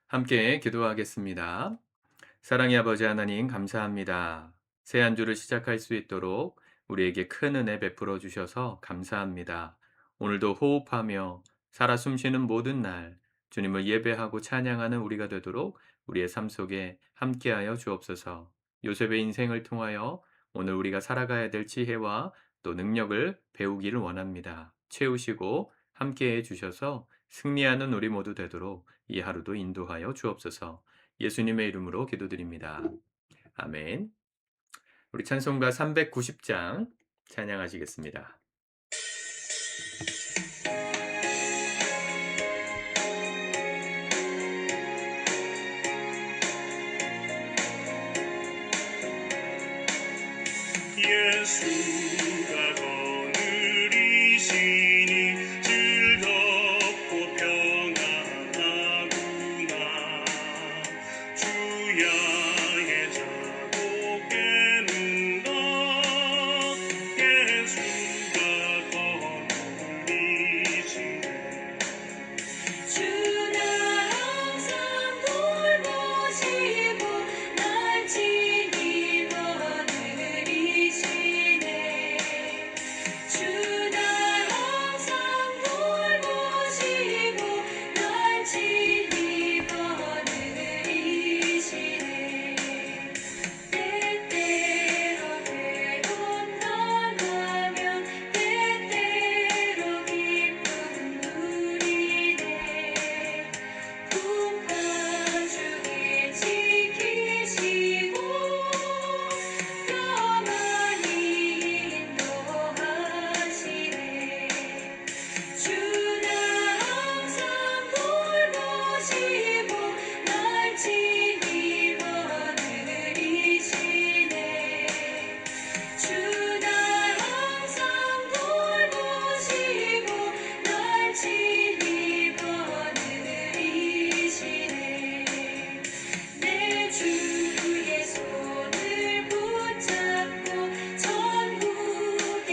함께 기도하겠습니다. 사랑의 아버지 하나님 감사합니다. 새 한 주를 시작할 수 있도록 우리에게 큰 은혜 베풀어 주셔서 감사합니다. 오늘도 호흡하며 살아 숨쉬는 모든 날 주님을 예배하고 찬양하는 우리가 되도록 우리의 삶 속에 함께하여 주옵소서. 요셉의 인생을 통하여 오늘 우리가 살아가야 될 지혜와 또 능력을 배우기를 원합니다. 채우시고 함께해 주셔서 승리하는 우리 모두 되도록 이 하루도 인도하여 주옵소서. 예수님의 이름으로 기도드립니다. 아멘. 우리 찬송가 390장 찬양하시겠습니다. 예수가 거느리시니 즐겁고 평안하구나. 주야의 자복에는 예수가 거느리시네. 주는 항상 돌보시고 날 친히 거느리시네. 주는 항상 돌보시고 날 친히 거느리시네. 때때로 괴로움 당하면 때때로 기쁨 누리네. 풍파주의 지키시고 평안히 인도하시네. 주는 항상 돌보시고 날 친히 거느리시네. 주는 항상 돌보시고 날 친히 거느리시네. 내 주의 손을 붙잡고 천국에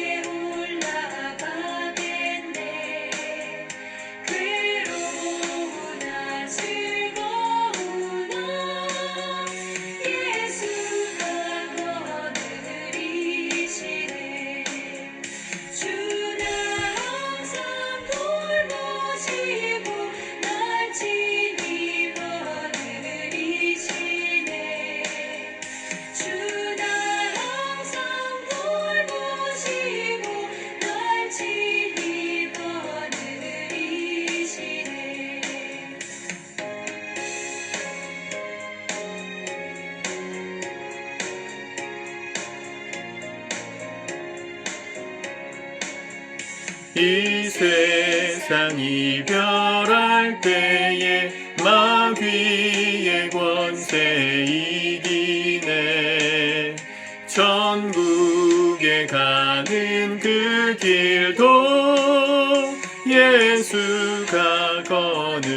올라가겠네. 괴로우나 즐거우나 예수가 거느리시네. 주는 항상 돌보시고 날 친히 거느리시네. 주는 항상 돌보시고 날 친히 거느리시네. 이 세상 이별할 때에 마귀의 권세 이기네. 천국에 가는 그 길도 예수가 거느리시네.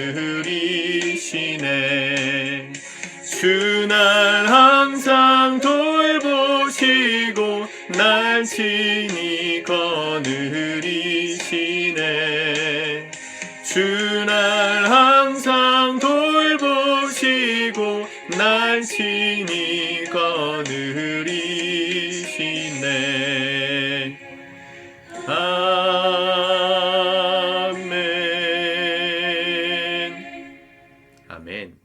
주 날 항상 돌보시고 날 친히 거느리시네. 주 날 항상 돌보시고 날 친히 거느리시네. 아멘. 아멘.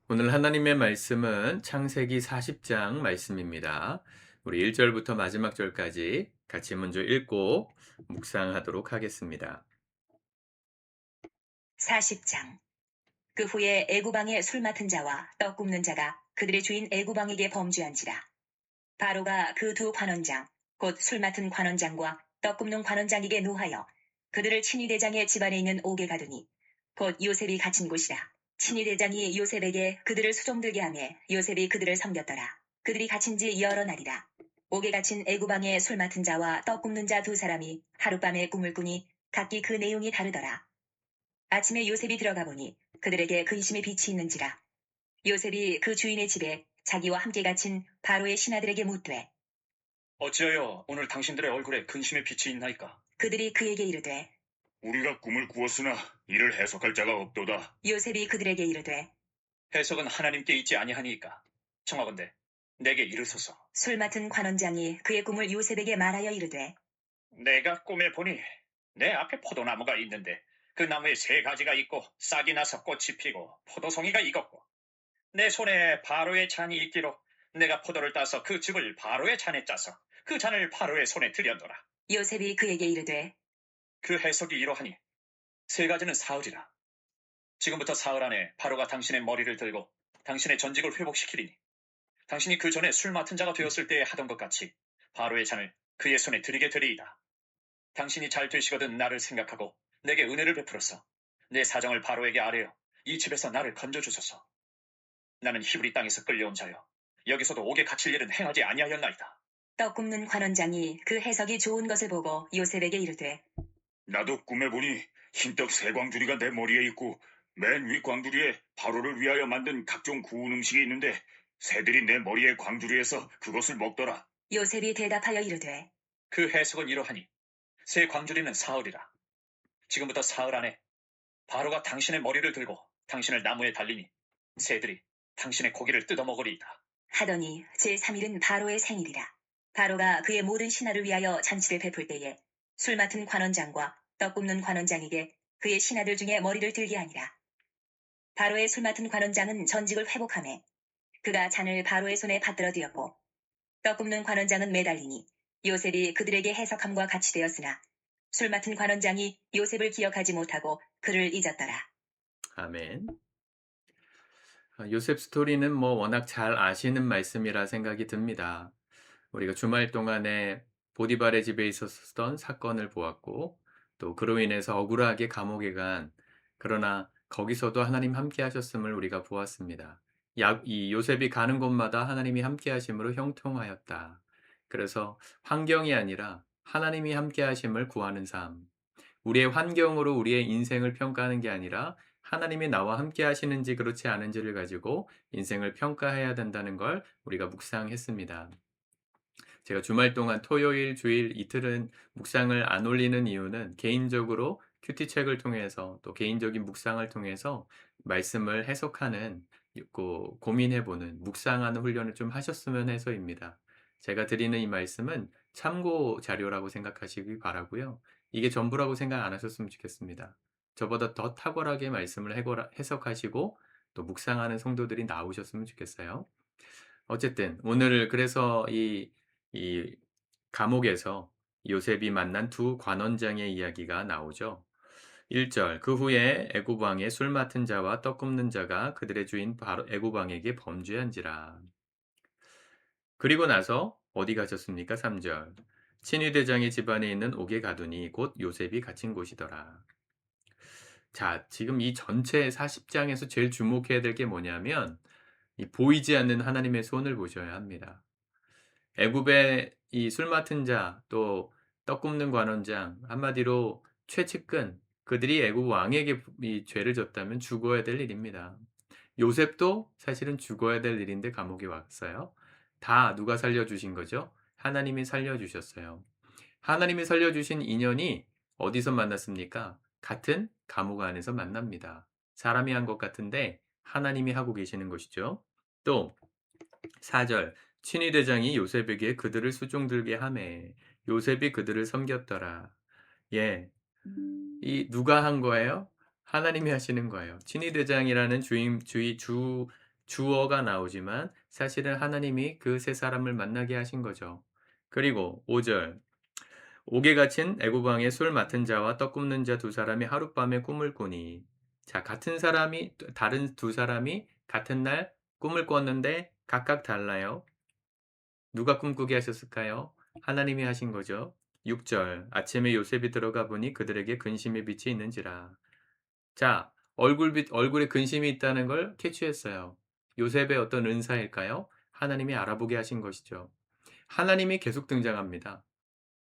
오늘 하나님의 말씀은 창세기 40장 말씀입니다. 우리 1절부터 마지막 절까지 같이 먼저 읽고 묵상하도록 하겠습니다. 40장. 그 후에 애구방의 술 맡은 자와 떡 굽는 자가 그들의 주인 애구방에게 범죄한지라. 바로가 그 두 관원장 곧 술 맡은 관원장과 떡 굽는 관원장에게 노하여 그들을 친위대장의 집안에 있는 옥에 가두니 곧 요셉이 갇힌 곳이라. 친위대장이 요셉에게 그들을 수종들게 하며 요셉이 그들을 섬겼더라. 그들이 갇힌 지 여러 날이라. 옥에 갇힌 애구방의 술 맡은 자와 떡 굽는 자 두 사람이 하룻밤에 꿈을 꾸니 각기 그 내용이 다르더라. 아침에 요셉이 들어가 보니 그들에게 근심의 빛이 있는지라. 요셉이 그 주인의 집에 자기와 함께 갇힌 바로의 신하들에게 묻되 어찌하여 오늘 당신들의 얼굴에 근심의 빛이 있나이까? 그들이 그에게 이르되 우리가 꿈을 꾸었으나 이를 해석할 자가 없도다. 요셉이 그들에게 이르되 해석은 하나님께 있지 아니하니까. 청하건대 내게 이르소서. 술 맡은 관원장이 그의 꿈을 요셉에게 말하여 이르되 내가 꿈에 보니 내 앞에 포도나무가 있는데 그 나무에 세 가지가 있고 싹이 나서 꽃이 피고 포도송이가 익었고 내 손에 바로의 잔이 있기로 내가 포도를 따서 그 즙을 바로의 잔에 짜서 그 잔을 바로의 손에 들였노라. 요셉이 그에게 이르되 그 해석이 이러하니 세 가지는 사흘이라. 지금부터 사흘 안에 바로가 당신의 머리를 들고 당신의 전직을 회복시키리니 당신이 그 전에 술 맡은 자가 되었을 때 하던 것 같이 바로의 잔을 그의 손에 드리게 되리이다. 당신이 잘 되시거든 나를 생각하고 내게 은혜를 베풀어서 내 사정을 바로에게 아뢰어 이 집에서 나를 건져주소서. 나는 히브리 땅에서 끌려온 자여 여기서도 옥에 갇힐 일은 행하지 아니하였나이다. 떡 굽는 관원장이 그 해석이 좋은 것을 보고 요셉에게 이르되 나도 꿈에 보니 흰떡 세 광주리가 내 머리에 있고 맨 위 광주리에 바로를 위하여 만든 각종 구운 음식이 있는데 새들이 내 머리에 광주리에서 그것을 먹더라. 요셉이 대답하여 이르되 그 해석은 이러하니 새 광주리는 사흘이라. 지금부터 사흘 안에 바로가 당신의 머리를 들고 당신을 나무에 달리니 새들이 당신의 고기를 뜯어먹으리이다. 하더니 제3일은 바로의 생일이라. 바로가 그의 모든 신하를 위하여 잔치를 베풀 때에 술 맡은 관원장과 떡 굽는 관원장에게 그의 신하들 중에 머리를 들게 하니라. 바로의 술 맡은 관원장은 전직을 회복하매 그가 잔을 바로의 손에 받들어 드렸고 떡 굽는 관원장은 매달리니 요셉이 그들에게 해석함과 같이 되었으나 술 맡은 관원장이 요셉을 기억하지 못하고 그를 잊었더라. 아멘. 요셉 스토리는 뭐 워낙 잘 아시는 말씀이라 생각이 듭니다. 우리가 주말 동안에 보디발의 집에 있었던 사건을 보았고, 또 그로 인해서 억울하게 감옥에 간, 그러나 거기서도 하나님 함께 하셨음을 우리가 보았습니다. 이 요셉이 가는 곳마다 하나님이 함께 하심으로 형통하였다. 그래서 환경이 아니라 하나님이 함께 하심을 구하는 삶. 우리의 환경으로 우리의 인생을 평가하는 게 아니라 하나님이 나와 함께 하시는지 그렇지 않은지를 가지고 인생을 평가해야 된다는 걸 우리가 묵상했습니다. 제가 주말 동안 토요일, 주일 이틀은 묵상을 안 올리는 이유는 개인적으로 큐티책을 통해서 또 개인적인 묵상을 통해서 말씀을 해석하는 고민해보는 묵상하는 훈련을 좀 하셨으면 해서입니다. 제가 드리는 이 말씀은 참고 자료라고 생각하시기 바라고요. 이게 전부라고 생각 안 하셨으면 좋겠습니다. 저보다 더 탁월하게 말씀을 해석하시고 또 묵상하는 성도들이 나오셨으면 좋겠어요. 어쨌든 오늘 그래서 이 감옥에서 요셉이 만난 두 관원장의 이야기가 나오죠. 1절 그 후에 애굽 왕의 술 맡은 자와 떡 굽는 자가 그들의 주인 바로 애굽 왕에게 범죄한지라. 그리고 나서 어디 가셨습니까? 3절 친위대장의 집안에 있는 옥에 가두니 곧 요셉이 갇힌 곳이더라. 자, 지금 이 전체 40장에서 제일 주목해야 될 게 뭐냐면 이 보이지 않는 하나님의 손을 보셔야 합니다. 애굽의 이 술 맡은 자, 또 떡 굽는 관원장, 한마디로 최측근, 그들이 애굽 왕에게 이 죄를 졌다면 죽어야 될 일입니다. 요셉도 사실은 죽어야 될 일인데 감옥에 왔어요. 다 누가 살려주신 거죠? 하나님이 살려주셨어요. 하나님이 살려주신 인연이 어디서 만났습니까? 같은 감옥 안에서 만납니다. 사람이 한 것 같은데 하나님이 하고 계시는 것이죠. 또 4절 친위대장이 요셉에게 그들을 수종들게 하매 요셉이 그들을 섬겼더라. 예, 이 누가 한 거예요? 하나님이 하시는 거예요. 친위대장이라는 주어가 나오지만 사실은 하나님이 그 세 사람을 만나게 하신 거죠. 그리고 5절 옥에 갇힌 애굽 왕의 술 맡은 자와 떡 굽는 자 두 사람이 하룻밤에 꿈을 꾸니. 자, 다른 두 사람이 같은 날 꿈을 꿨는데 각각 달라요. 누가 꿈꾸게 하셨을까요? 하나님이 하신 거죠. 6절 아침에 요셉이 들어가 보니 그들에게 근심의 빛이 있는지라. 자, 얼굴에 근심이 있다는 걸 캐치했어요. 요셉의 어떤 은사일까요? 하나님이 알아보게 하신 것이죠. 하나님이 계속 등장합니다.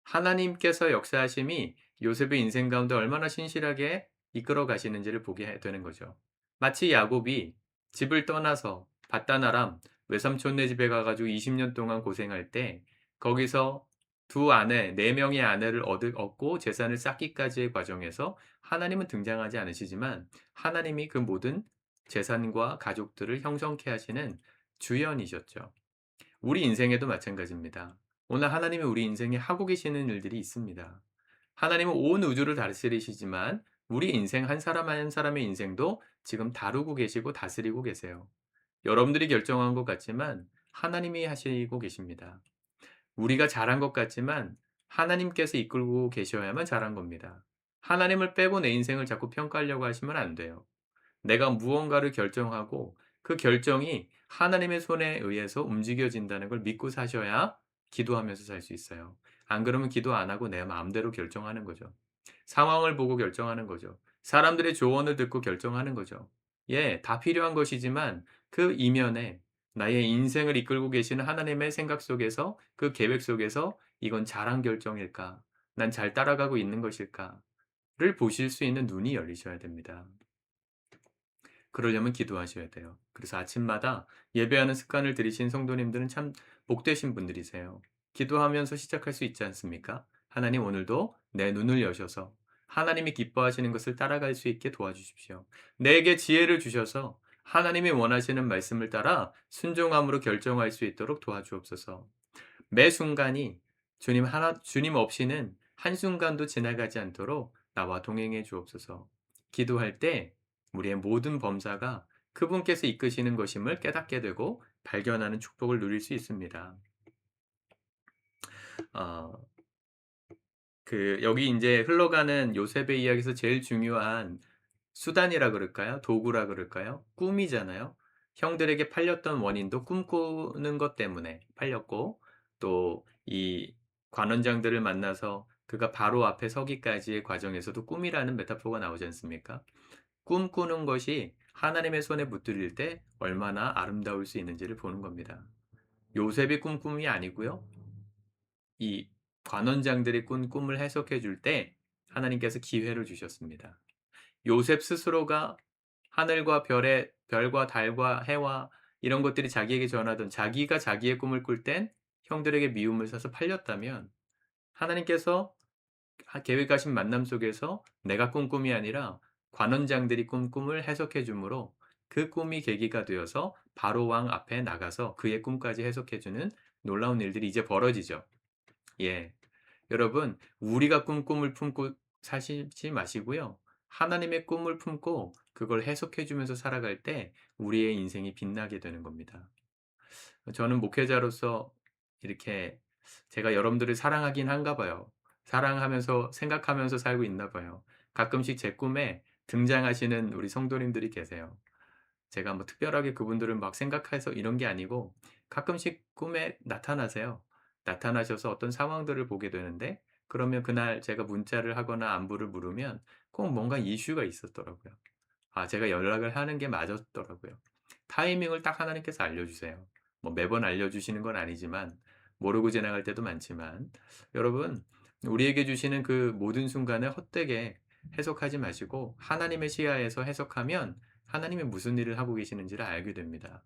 하나님께서 역사하심이 요셉의 인생 가운데 얼마나 신실하게 이끌어 가시는지를 보게 되는 거죠. 마치 야곱이 집을 떠나서 밧단 아람 외삼촌네 집에 가가지고 20년 동안 고생할 때 거기서 두 아내, 네 명의 아내를 얻고 재산을 쌓기까지의 과정에서 하나님은 등장하지 않으시지만 하나님이 그 모든 재산과 가족들을 형성케 하시는 주연이셨죠. 우리 인생에도 마찬가지입니다. 오늘 하나님이 우리 인생에 하고 계시는 일들이 있습니다. 하나님은 온 우주를 다스리시지만 우리 인생 한 사람 한 사람의 인생도 지금 다루고 계시고 다스리고 계세요. 여러분들이 결정한 것 같지만 하나님이 하시고 계십니다. 우리가 잘한 것 같지만 하나님께서 이끌고 계셔야만 잘한 겁니다. 하나님을 빼고 내 인생을 자꾸 평가하려고 하시면 안 돼요. 내가 무언가를 결정하고 그 결정이 하나님의 손에 의해서 움직여진다는 걸 믿고 사셔야 기도하면서 살 수 있어요. 안 그러면 기도 안 하고 내 마음대로 결정하는 거죠. 상황을 보고 결정하는 거죠. 사람들의 조언을 듣고 결정하는 거죠. 예, 다 필요한 것이지만 그 이면에 나의 인생을 이끌고 계시는 하나님의 생각 속에서 그 계획 속에서 이건 잘한 결정일까? 난 잘 따라가고 있는 것일까?를 보실 수 있는 눈이 열리셔야 됩니다. 그러려면 기도하셔야 돼요. 그래서 아침마다 예배하는 습관을 들이신 성도님들은 참 복되신 분들이세요. 기도하면서 시작할 수 있지 않습니까? 하나님 오늘도 내 눈을 여셔서 하나님이 기뻐하시는 것을 따라갈 수 있게 도와주십시오. 내게 지혜를 주셔서 하나님이 원하시는 말씀을 따라 순종함으로 결정할 수 있도록 도와주옵소서. 매 순간이 주님 없이는 한순간도 지나가지 않도록 나와 동행해 주옵소서. 기도할 때 우리의 모든 범사가 그분께서 이끄시는 것임을 깨닫게 되고 발견하는 축복을 누릴 수 있습니다. 어 여기 인제 흘러가는 요셉의 이야기에서 제일 중요한 수단이라 그럴까요? 도구라 그럴까요? 꿈이잖아요. 형들에게 팔렸던 원인도 꿈꾸는 것 때문에 팔렸고 또 이 관원장들을 만나서 그가 바로 앞에 서기까지의 과정에서도 꿈이라는 메타포가 나오지 않습니까? 꿈꾸는 것이 하나님의 손에 붙들릴 때 얼마나 아름다울 수 있는지를 보는 겁니다. 요셉이 꾼 꿈이 아니고요. 이 관원장들이 꾼 꿈을 해석해 줄 때 하나님께서 기회를 주셨습니다. 요셉 스스로가 하늘과 별과 달과 해와 이런 것들이 자기에게 전하던 자기가 자기의 꿈을 꿀 땐 형들에게 미움을 사서 팔렸다면 하나님께서 계획하신 만남 속에서 내가 꾼 꿈이 아니라 관원장들이 꾼 꿈을 해석해 주므로 그 꿈이 계기가 되어서 바로 왕 앞에 나가서 그의 꿈까지 해석해 주는 놀라운 일들이 이제 벌어지죠. 예. 여러분, 우리가 꿈을 품고 사시지 마시고요. 하나님의 꿈을 품고 그걸 해석해 주면서 살아갈 때 우리의 인생이 빛나게 되는 겁니다. 저는 목회자로서 이렇게 제가 여러분들을 사랑하긴 한가 봐요. 사랑하면서 생각하면서 살고 있나 봐요. 가끔씩 제 꿈에 등장하시는 우리 성도님들이 계세요. 제가 뭐 특별하게 그분들을 막 생각해서 이런 게 아니고 가끔씩 꿈에 나타나세요. 나타나셔서 어떤 상황들을 보게 되는데 그러면 그날 제가 문자를 하거나 안부를 물으면 꼭 뭔가 이슈가 있었더라고요. 제가 연락을 하는 게 맞았더라고요. 타이밍을 딱 하나님께서 알려주세요. 뭐 매번 알려주시는 건 아니지만 모르고 지나갈 때도 많지만 여러분 우리에게 주시는 그 모든 순간을 헛되게 해석하지 마시고 하나님의 시야에서 해석하면 하나님이 무슨 일을 하고 계시는지를 알게 됩니다.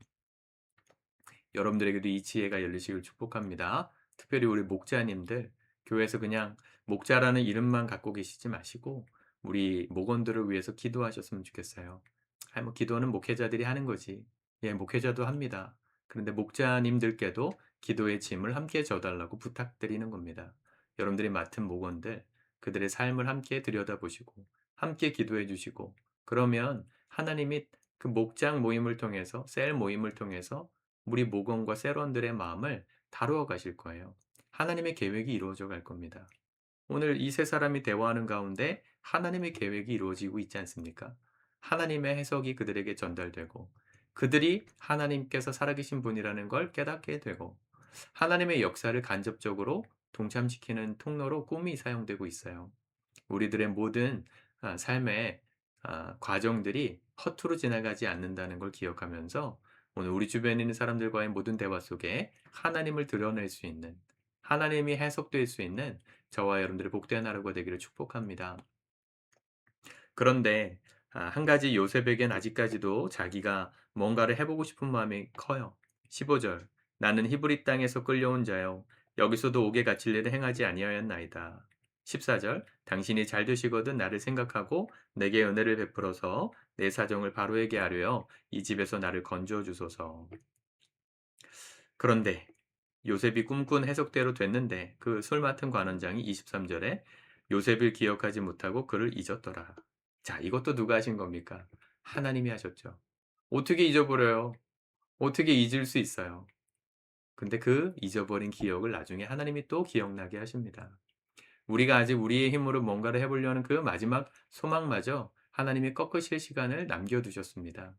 여러분들에게도 이 지혜가 열리시길 축복합니다. 특별히 우리 목자님들, 교회에서 그냥 목자라는 이름만 갖고 계시지 마시고 우리 목원들을 위해서 기도하셨으면 좋겠어요. 뭐 기도는 목회자들이 하는 거지. 예, 목회자도 합니다. 그런데 목자님들께도 기도의 짐을 함께 져달라고 부탁드리는 겁니다. 여러분들이 맡은 목원들, 그들의 삶을 함께 들여다보시고 함께 기도해 주시고 그러면 하나님이 그 목장 모임을 통해서 셀 모임을 통해서 우리 목원과 셀원들의 마음을 다루어 가실 거예요. 하나님의 계획이 이루어져 갈 겁니다. 오늘 이 세 사람이 대화하는 가운데 하나님의 계획이 이루어지고 있지 않습니까? 하나님의 해석이 그들에게 전달되고 그들이 하나님께서 살아계신 분이라는 걸 깨닫게 되고 하나님의 역사를 간접적으로 동참시키는 통로로 꿈이 사용되고 있어요. 우리들의 모든 삶의 과정들이 허투루 지나가지 않는다는 걸 기억하면서 오늘 우리 주변에 있는 사람들과의 모든 대화 속에 하나님을 드러낼 수 있는 하나님이 해석될 수 있는 저와 여러분들의 복된 하루가 되기를 축복합니다. 그런데 한 가지 요셉에겐 아직까지도 자기가 뭔가를 해보고 싶은 마음이 커요. 15절 나는 히브리 땅에서 끌려온 자요 여기서도 옥에 갇힐 일을 행하지 아니하였나이다. 14절 당신이 잘 되시거든 나를 생각하고 내게 은혜를 베풀어서 내 사정을 바로에게 아뢰어 이 집에서 나를 건져 주소서. 그런데 요셉이 꿈꾼 해석대로 됐는데 그 술 맡은 관원장이 23절에 요셉을 기억하지 못하고 그를 잊었더라. 자, 이것도 누가 하신 겁니까? 하나님이 하셨죠. 어떻게 잊어버려요? 어떻게 잊을 수 있어요? 근데 그 잊어버린 기억을 나중에 하나님이 또 기억나게 하십니다. 우리가 아직 우리의 힘으로 뭔가를 해보려는 그 마지막 소망마저 하나님이 꺾으실 시간을 남겨두셨습니다.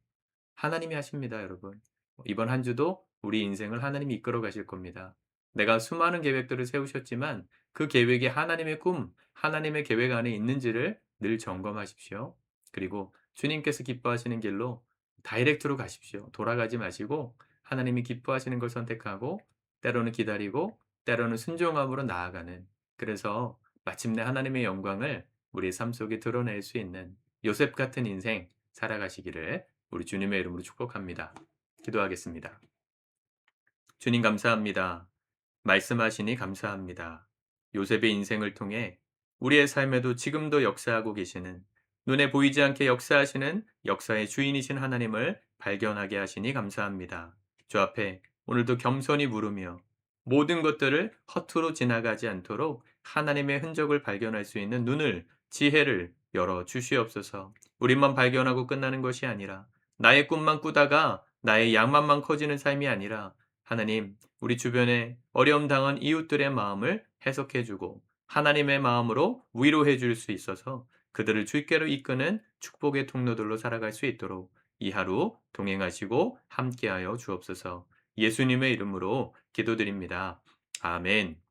하나님이 하십니다, 여러분. 이번 한 주도 우리 인생을 하나님이 이끌어 가실 겁니다. 내가 수많은 계획들을 세우셨지만 그 계획이 하나님의 꿈, 하나님의 계획 안에 있는지를 늘 점검하십시오. 그리고 주님께서 기뻐하시는 길로 다이렉트로 가십시오. 돌아가지 마시고 하나님이 기뻐하시는 걸 선택하고 때로는 기다리고 때로는 순종함으로 나아가는, 그래서 마침내 하나님의 영광을 우리 삶 속에 드러낼 수 있는 요셉 같은 인생 살아가시기를 우리 주님의 이름으로 축복합니다. 기도하겠습니다. 주님 감사합니다. 말씀하시니 감사합니다. 요셉의 인생을 통해 우리의 삶에도 지금도 역사하고 계시는, 눈에 보이지 않게 역사하시는 역사의 주인이신 하나님을 발견하게 하시니 감사합니다. 주 앞에 오늘도 겸손히 물으며 모든 것들을 허투루 지나가지 않도록 하나님의 흔적을 발견할 수 있는 눈을, 지혜를 열어 주시옵소서. 우리만 발견하고 끝나는 것이 아니라 나의 꿈만 꾸다가 나의 양만만 커지는 삶이 아니라 하나님, 우리 주변에 어려움 당한 이웃들의 마음을 해석해주고 하나님의 마음으로 위로해 줄 수 있어서 그들을 주께로 이끄는 축복의 통로들로 살아갈 수 있도록 이 하루 동행하시고 함께하여 주옵소서. 예수님의 이름으로 기도드립니다. 아멘.